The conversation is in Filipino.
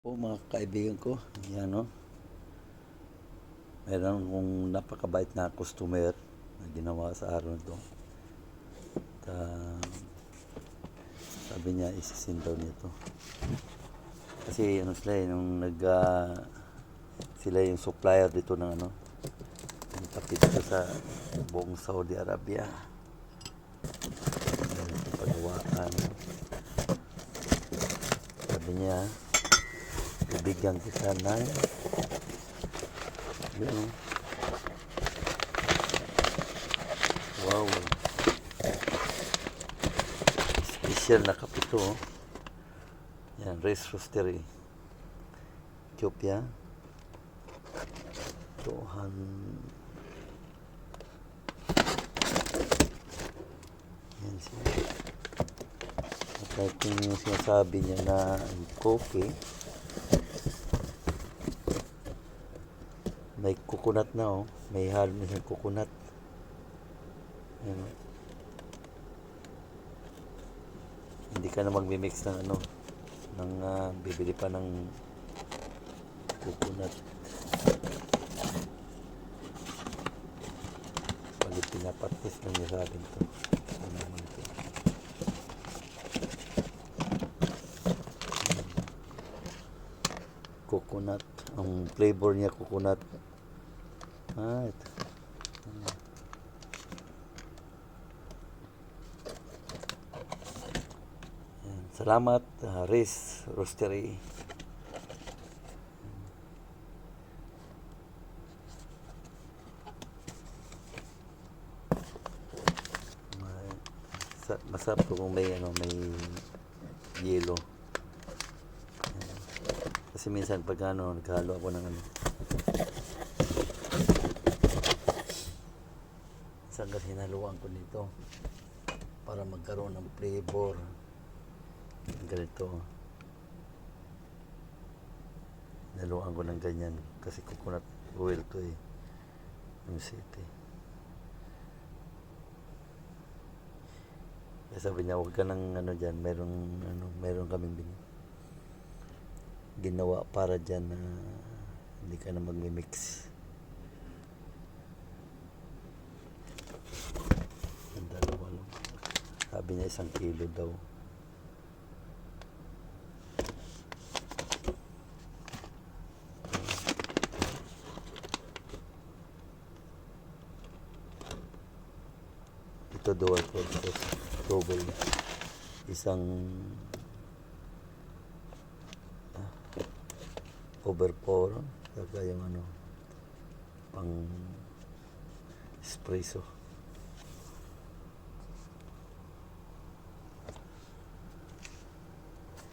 Po mga kaibigan ko, yan o. Meron kong napakabait na customer na ginawa sa araw nito. At sabi niya isisin daw niya to. Kasi ano sila nung sila yung supplier dito ng ng tapi dito sa buong Saudi Arabia. Pagawaan. Sabi niya, bibigyan kita ng yun o. Wow, special na kape to o. Yan, Race Roastery Ethiopia. Tuhan. Yan siya. At yung sinasabi niya na coffee, may coconut na may halo na siyang coconut. Yan. Hindi ka na magmi-mix ng bibili pa ng coconut. Pag pinapatis lang niya sa akin to. Coconut. Ang flavor niya coconut. Ito. Ayan. Salamat, Race Roastery. Masarap to kung may yelo. Kasi minsan pag naghalo ako ng minsan kasi hinaluan ko nito para magkaroon ng flavor. Ganito. Hinaluan ko ng ganyan kasi coconut oil to yung city. Kaya sabi niya, huwag ka ng dyan, meron kaming ginawa para dyan na hindi ka na magmi-mix. Ang dalawa lang. Sabi niya 1 kilo daw. Ito double isang over 4 saka yung pang espresso.